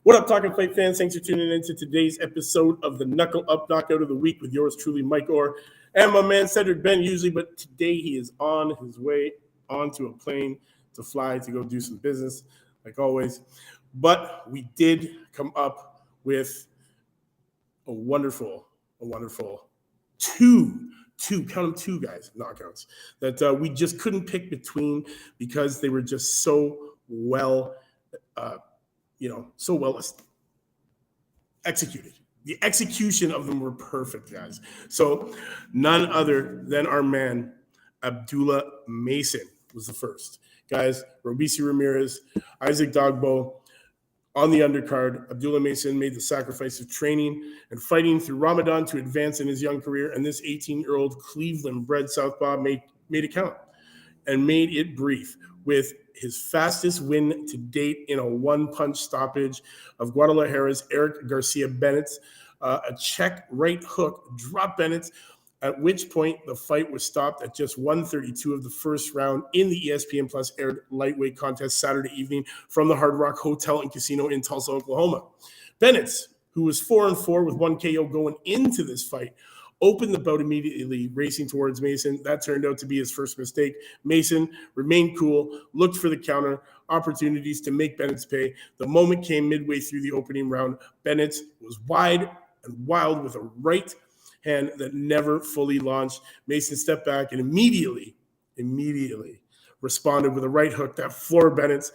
What up, Talkin Fight fans? Thanks for tuning in to today's episode of the Knuckle Up Knockout of the Week with yours truly, Mike Orr, and my man Cedric Benn usually, but today he is on his way onto a plane to fly to go do some business, like always. But we did come up with a wonderful two guys, knockouts that we just couldn't pick between because they were just so well executed. The execution of them were perfect, guys. So none other than our man, Abdullah Mason, was the first. Guys, Robeisy Ramirez, Isaac Dogboe on the undercard. Abdullah Mason made the sacrifice of training and fighting through Ramadan to advance in his young career, and this 18-year-old Cleveland-bred southpaw made it count and made it brief with his fastest win to date in a one-punch stoppage of Guadalajara's Eric Garcia Bennett. A check right hook dropped Bennett, at which point the fight was stopped at just 1:32 of the first round in the ESPN Plus aired lightweight contest Saturday evening from the Hard Rock Hotel and Casino in Tulsa, Oklahoma. Bennett, who was 4-4 with one KO going into this fight, opened the bout immediately, racing towards Mason. That turned out to be his first mistake. Mason remained cool, looked for the counter opportunities to make Bennett's pay. The moment came midway through the opening round. Bennett was wide and wild with a right hand that never fully launched. Mason stepped back and immediately responded with a right hook that floored Bennett.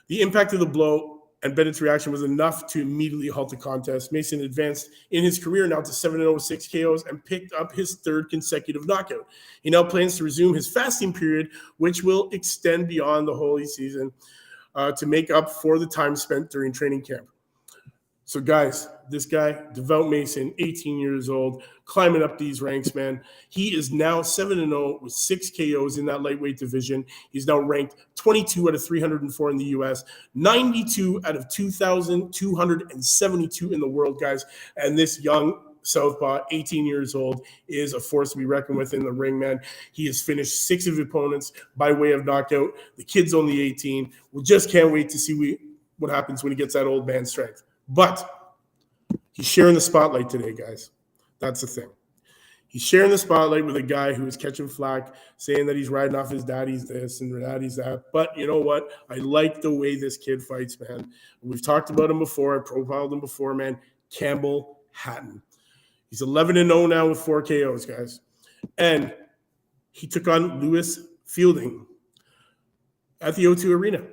The impact of the blow and Bennett's reaction was enough to immediately halt the contest. Mason advanced in his career now to 7-0 with 6 KOs and picked up his third consecutive knockout. He now plans to resume his fasting period, which will extend beyond the holy season to make up for the time spent during training camp. So, guys, this guy, Devout Mason, 18 years old, climbing up these ranks, man. He is now 7-0 with 6 KOs in that lightweight division. He's now ranked 22 out of 304 in the U.S., 92 out of 2,272 in the world, guys. And this young southpaw, 18 years old, is a force to be reckoned with in the ring, man. He has finished 6 of his opponents by way of knockout. The kid's only 18. We just can't wait to see what happens when he gets that old man strength. But he's sharing the spotlight today, guys. That's the thing. He's sharing the spotlight with a guy who is catching flack, saying that he's riding off his daddy's this and daddy's that. But you know what? I like the way this kid fights, man. We've talked about him before. I profiled him before, man. Campbell Hatton. He's 11-0 now with 4 KOs, guys. And he took on Luis Fielding at the O2 Arena.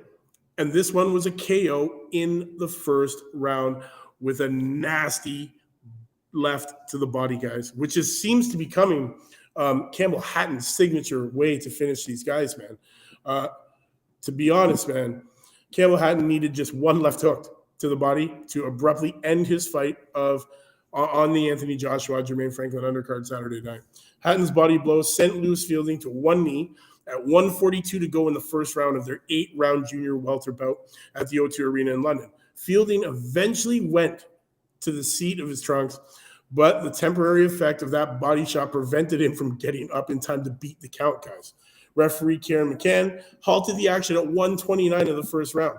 And this one was a KO in the first round with a nasty left to the body, guys, which seems to be becoming Campbell Hatton's signature way to finish these guys, man. To be honest, man, Campbell Hatton needed just one left hook to the body to abruptly end his fight on the Anthony Joshua Jermaine Franklin undercard Saturday night. Hatton's body blow sent Luis Fielding to one knee at 1:42 to go in the first round of their 8-round junior welter bout at the O2 Arena in London. Fielding eventually went to the seat of his trunks, but the temporary effect of that body shot prevented him from getting up in time to beat the count, guys. Referee Kieran McCann halted the action at 1:29 of the first round.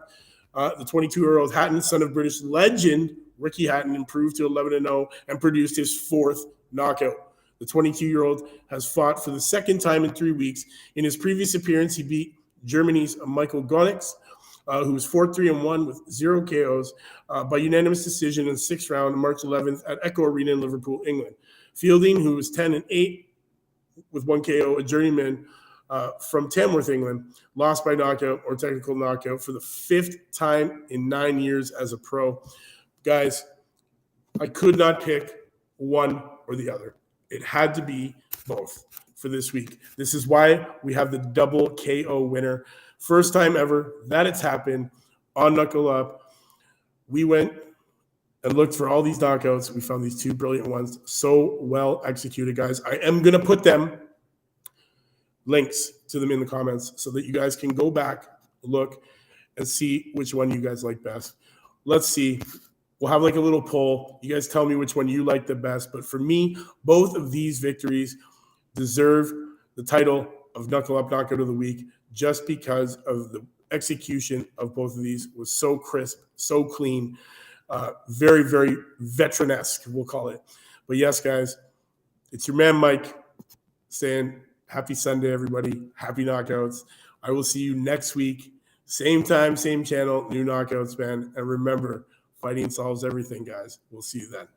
The 22-year-old Hatton, son of British legend Ricky Hatton, improved to 11-0 and produced his 4th knockout. The 22-year-old has fought for the second time in 3 weeks. In his previous appearance, he beat Germany's Michael Gonix, who was 4-3-1 with 0 KOs by unanimous decision in the 6th round on March 11th at Echo Arena in Liverpool, England. Fielding, who was 10-8 with 1 KO, a journeyman from Tamworth, England, lost by knockout or technical knockout for the 5th time in 9 years as a pro. Guys, I could not pick one or the other. It had to be both for this week. This is why we have the double KO winner. First time ever that it's happened on Knuckle Up. We went and looked for all these knockouts. We found these 2 brilliant ones. So well executed, guys. I am going to put links to them in the comments so that you guys can go back, look, and see which one you guys like best. Let's see. We'll have like a little poll. You guys tell me which one you like the best. But for me, both of these victories deserve the title of Knuckle Up Knockout of the Week just because of the execution of both of these was so crisp, so clean. Very, very veteran-esque, we'll call it. But yes, guys, it's your man, Mike, saying happy Sunday, everybody. Happy knockouts. I will see you next week. Same time, same channel, new knockouts, man. And remember, fighting solves everything, guys. We'll see you then.